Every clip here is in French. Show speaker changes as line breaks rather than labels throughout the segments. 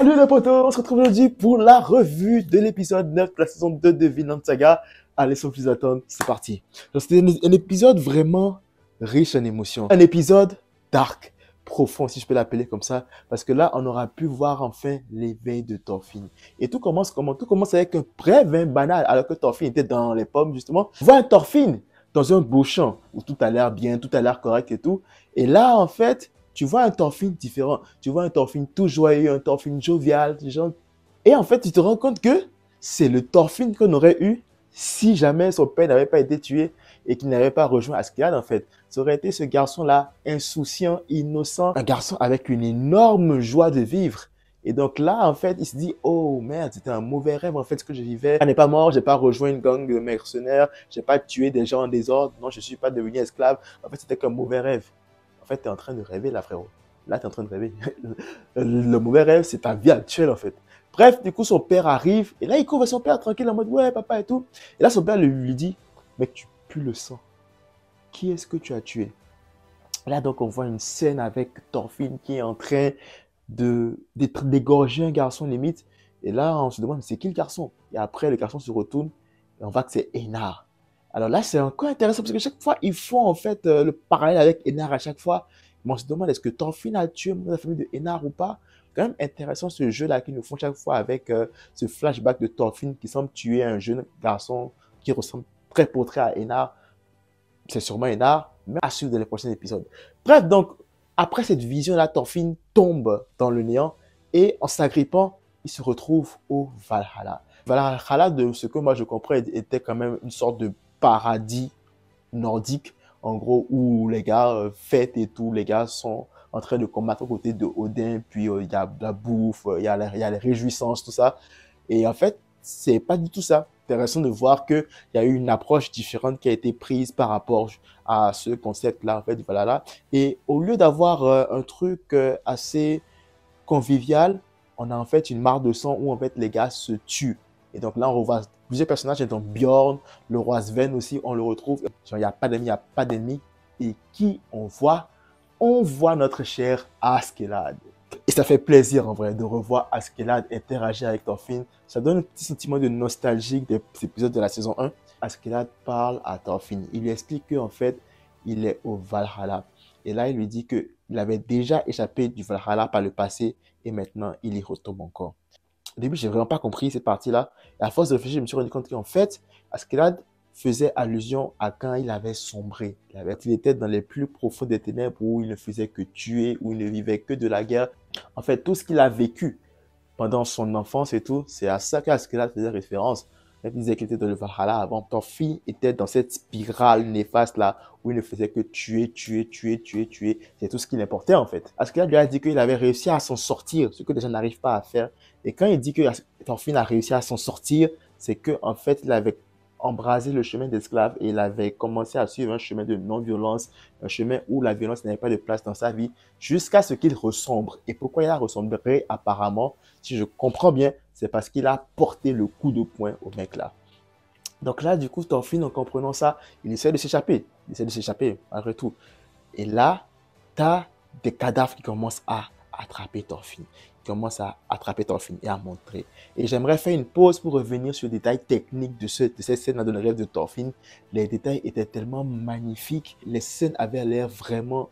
Salut les potos, on se retrouve aujourd'hui pour la revue de l'épisode 9 de la saison 2 de Vinland Saga. Allez, sans plus attendre, c'est parti. C'était un épisode vraiment riche en émotions. Un épisode dark, profond, si je peux l'appeler comme ça. Parce que là, on aura pu voir enfin l'éveil de Thorfinn. Et tout commence comment? Tout commence avec un bref banal, alors que Thorfinn était dans les pommes, justement. On voit un Thorfinn dans un beau champ, où tout a l'air bien, tout a l'air correct et tout. Et là, en fait, tu vois un Thorfinn différent. Tu vois un Thorfinn tout joyeux, un Thorfinn jovial. Genre... Et en fait, tu te rends compte que c'est le Thorfinn qu'on aurait eu si jamais son père n'avait pas été tué et qu'il n'avait pas rejoint Askeladd, en fait. Ça aurait été ce garçon-là, insouciant, innocent, un garçon avec une énorme joie de vivre. Et donc là, en fait, il se dit, oh merde, c'était un mauvais rêve, en fait, ce que je vivais. Je n'est pas mort, j'ai pas rejoint une gang de mercenaires, j'ai pas tué des gens en désordre, non, je suis pas devenu esclave. En fait, c'était qu'un mauvais rêve. En fait, tu es en train de rêver là, frérot. Là, tu es en train de rêver. Le mauvais rêve, c'est ta vie actuelle, en fait. Bref, du coup, son père arrive. Et là, il couvre son père tranquille en mode, ouais, papa et tout. Et là, son père lui dit, mec, tu pues le sang. Qui est-ce que tu as tué? Là, donc, on voit une scène avec Thorfinn qui est en train d'égorger un garçon limite. Et là, on se demande, c'est qui le garçon? Et après, le garçon se retourne et on voit que c'est Einar. Alors là, c'est encore intéressant parce que chaque fois, ils font en fait le parallèle avec Einar à chaque fois. Mais on se demande, est-ce que Thorfinn a tué la famille de Einar ou pas? C'est quand même intéressant ce jeu-là qu'ils nous font chaque fois avec ce flashback de Thorfinn qui semble tuer un jeune garçon qui ressemble très pour très à Einar. C'est sûrement Einar, mais à suivre dans les prochains épisodes. Bref, donc, après cette vision-là, Thorfinn tombe dans le néant et en s'agrippant, il se retrouve au Valhalla. Valhalla, de ce que moi je comprends, était quand même une sorte de paradis nordique, en gros, où les gars fêtent et tout, les gars sont en train de combattre aux côtés de Odin, puis il y a de la bouffe, il y a les réjouissances, tout ça. Et en fait, c'est pas du tout ça. Intéressant de voir qu'il y a eu une approche différente qui a été prise par rapport à ce concept-là, en fait, voilà. Et au lieu d'avoir un truc assez convivial, on a en fait une mare de sang où en fait les gars se tuent. Et donc là, on revoit plusieurs personnages, donc Bjorn, le roi Sven aussi, on le retrouve. Genre, il n'y a pas d'amis, il n'y a pas d'ennemis. Et qui on voit? On voit notre cher Askeladd. Et ça fait plaisir en vrai de revoir Askeladd interagir avec Thorfinn. Ça donne un petit sentiment de nostalgie des épisodes de la saison 1. Askeladd parle à Thorfinn. Il lui explique qu'en fait, il est au Valhalla. Et là, il lui dit qu'il avait déjà échappé du Valhalla par le passé et maintenant, il y retombe encore. Au début, j'ai vraiment pas compris cette partie-là. Et à force de réfléchir, je me suis rendu compte qu'en fait, Askeladd faisait allusion à quand il avait sombré. Il était dans les plus profonds des ténèbres où il ne faisait que tuer, où il ne vivait que de la guerre. En fait, tout ce qu'il a vécu pendant son enfance et tout, c'est à ça qu'Askeladd faisait référence. Il disait qu'il était dans le Valhalla avant. Thorfinn était dans cette spirale néfaste-là où il ne faisait que tuer, tuer, tuer, tuer, tuer. C'est tout ce qui l'importait en fait. Askeladd lui a dit qu'il avait réussi à s'en sortir, ce que les gens n'arrivent pas à faire. Et quand il dit que Thorfinn a réussi à s'en sortir, c'est qu'en fait, il avait embrasé le chemin d'esclave et il avait commencé à suivre un chemin de non-violence, un chemin où la violence n'avait pas de place dans sa vie, jusqu'à ce qu'il ressombre. Et pourquoi il a ressombré apparemment, si je comprends bien, c'est parce qu'il a porté le coup de poing au mec là. Donc là, du coup, Thorfinn, en comprenant ça, il essaie de s'échapper. Il essaie de s'échapper, malgré tout. Et là, tu as des cadavres qui commencent à attraper Thorfinn. Qui commencent à attraper Thorfinn et à montrer. Et j'aimerais faire une pause pour revenir sur les détails techniques de cette scène dans le rêve de Thorfinn. Les détails étaient tellement magnifiques. Les scènes avaient l'air vraiment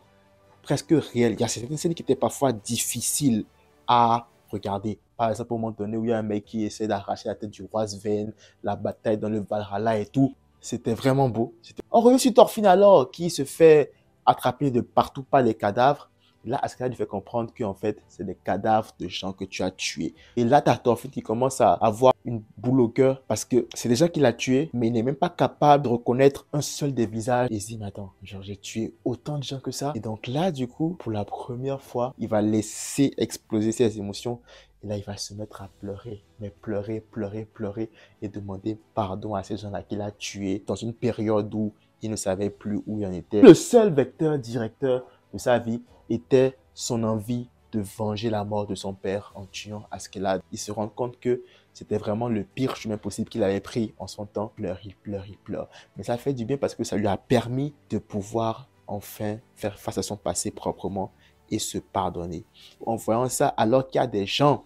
presque réelles. Il y a certaines scènes qui étaient parfois difficiles à regarder. Par exemple, au moment donné où il y a un mec qui essaie d'arracher la tête du roi Sven, la bataille dans le Valhalla et tout. C'était vraiment beau. On revient sur Thorfinn alors, qui se fait attraper de partout par les cadavres. Là, Askeladd lui fait comprendre qu'en fait, c'est des cadavres de gens que tu as tués. Et là, tu as Thorfinn qui commence à avoir une boule au cœur parce que c'est des gens qu'il a tués, mais il n'est même pas capable de reconnaître un seul des visages. Et il se dit, mais attends, genre, j'ai tué autant de gens que ça. Et donc là, du coup, pour la première fois, il va laisser exploser ses émotions. Et là, il va se mettre à pleurer, mais pleurer, pleurer, pleurer et demander pardon à ces gens-là qu'il a tués dans une période où il ne savait plus où il en était. Le seul vecteur directeur de sa vie était son envie de venger la mort de son père en tuant Askeladd. Il se rend compte que c'était vraiment le pire chemin possible qu'il avait pris en son temps. Il pleure, il pleure, il pleure. Mais ça fait du bien parce que ça lui a permis de pouvoir enfin faire face à son passé proprement et se pardonner. En voyant ça, alors qu'il y a des gens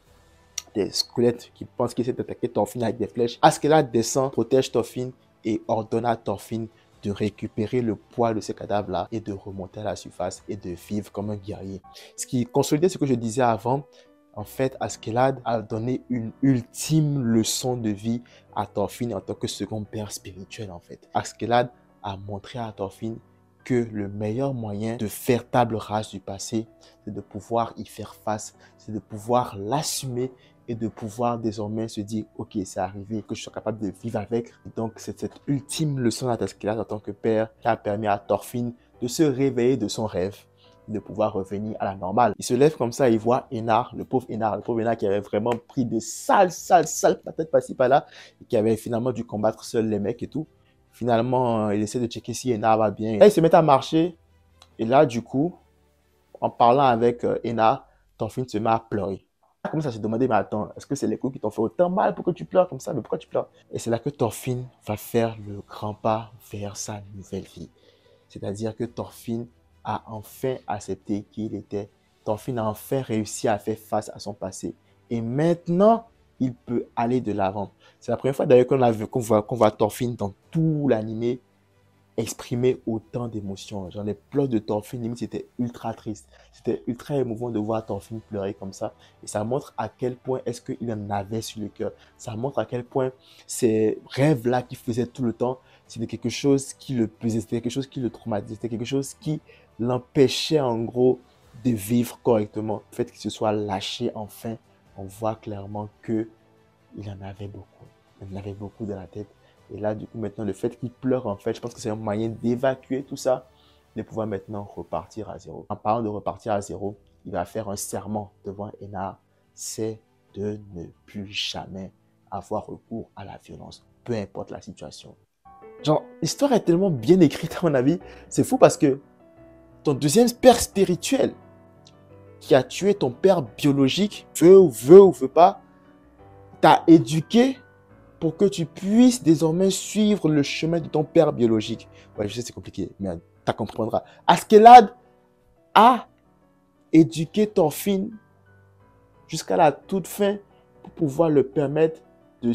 des squelettes qui pensent qu'ils essaient d'attaquer Thorfinn avec des flèches. Askeladd descend, protège Thorfinn et ordonne à Thorfinn de récupérer le poids de ces cadavres-là et de remonter à la surface et de vivre comme un guerrier. Ce qui consolidait ce que je disais avant. En fait, Askeladd a donné une ultime leçon de vie à Thorfinn en tant que second père spirituel, en fait. Askeladd a montré à Thorfinn que le meilleur moyen de faire table rase du passé, c'est de pouvoir y faire face, c'est de pouvoir l'assumer et de pouvoir désormais se dire « Ok, c'est arrivé, que je sois capable de vivre avec ». Donc, c'est cette ultime leçon d'Askeladd en tant que père qui a permis à Thorfinn de se réveiller de son rêve, de pouvoir revenir à la normale. Il se lève comme ça, il voit Einar, le pauvre Einar qui avait vraiment pris de sales patates par-ci par-là et qui avait finalement dû combattre seul les mecs et tout. Finalement, il essaie de checker si Einar va bien. Là, il se met à marcher et là, du coup, en parlant avec Einar, Thorfinn se met à pleurer. Il commence à se demander, mais attends, est-ce que c'est les coups qui t'ont fait autant mal pour que tu pleures comme ça? Mais pourquoi tu pleures? Et c'est là que Thorfinn va faire le grand pas vers sa nouvelle vie. C'est-à-dire que Thorfinn a enfin accepté qui il était. Thorfinn a enfin réussi à faire face à son passé. Et maintenant, il peut aller de l'avant. C'est la première fois d'ailleurs qu'on voit Thorfinn dans tout l'animé exprimer autant d'émotions. Genre les pleurs de Thorfinn, limite, c'était ultra triste. C'était ultra émouvant de voir Thorfinn pleurer comme ça. Et ça montre à quel point est-ce qu'il en avait sur le cœur. Ça montre à quel point ces rêves-là qu'il faisait tout le temps, c'était quelque chose qui le pesait, c'était quelque chose qui le traumatisait, c'était quelque chose qui l'empêchait en gros de vivre correctement. Le fait qu'il se soit lâché enfin, on voit clairement que il en avait beaucoup. Il en avait beaucoup dans la tête. Et là, du coup, maintenant, le fait qu'il pleure, en fait, je pense que c'est un moyen d'évacuer tout ça, de pouvoir maintenant repartir à zéro. En parlant de repartir à zéro, il va faire un serment devant Einar, c'est de ne plus jamais avoir recours à la violence, peu importe la situation. Genre, l'histoire est tellement bien écrite, à mon avis, c'est fou parce que ton deuxième père spirituel, qui a tué ton père biologique, veut ou veut pas, t'a éduqué pour que tu puisses désormais suivre le chemin de ton père biologique. Ouais, je sais, c'est compliqué, mais tu comprendras. Askeladd a éduqué Thorfinn jusqu'à la toute fin pour pouvoir le permettre de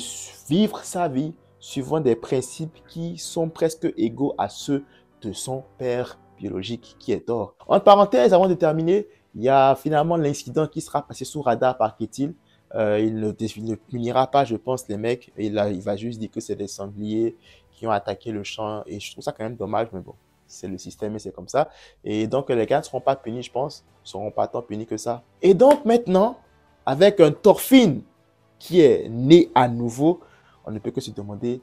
vivre sa vie suivant des principes qui sont presque égaux à ceux de son père biologique qui est Thor. En parenthèse, avant de terminer, il y a finalement l'incident qui sera passé sous radar par Ketil. Il ne punira pas, je pense, les mecs. Il va juste dire que c'est des sangliers qui ont attaqué le champ. Et je trouve ça quand même dommage, mais bon, c'est le système et c'est comme ça. Et donc, les gars ne seront pas punis, je pense. Ils ne seront pas tant punis que ça. Et donc, maintenant, avec un Thorfinn qui est né à nouveau, on ne peut que se demander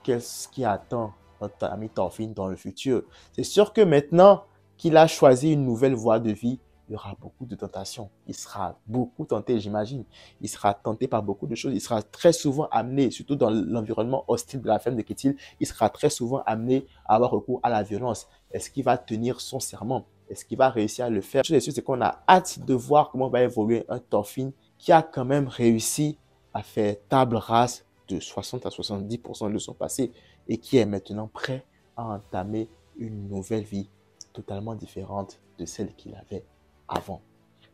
qu'est-ce qui attend notre ami Thorfinn dans le futur. C'est sûr que maintenant qu'il a choisi une nouvelle voie de vie, il y aura beaucoup de tentations. Il sera beaucoup tenté, j'imagine. Il sera tenté par beaucoup de choses. Il sera très souvent amené, surtout dans l'environnement hostile de la ferme de Ketil, il sera très souvent amené à avoir recours à la violence. Est-ce qu'il va tenir son serment? Est-ce qu'il va réussir à le faire? Ce qui est sûr, c'est qu'on a hâte de voir comment va évoluer un Thorfinn qui a quand même réussi à faire table rase de 60 à 70% de son passé et qui est maintenant prêt à entamer une nouvelle vie totalement différente de celle qu'il avait avant.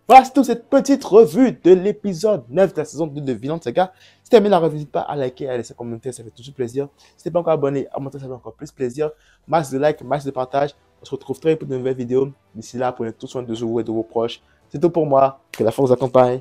Voilà, c'est toute cette petite revue de l'épisode 9 de la saison 2 de Vinland Saga. Si tu as aimé la revue, n'hésite pas à liker, à laisser un commentaire, ça fait toujours plaisir. Si tu n'es pas encore abonné, abonne-toi, ça fait encore plus plaisir. Max de like, max de partage. On se retrouve très vite pour de nouvelles vidéos. D'ici là, prenez tout soin de vous et de vos proches. C'est tout pour moi. Que la force vous accompagne.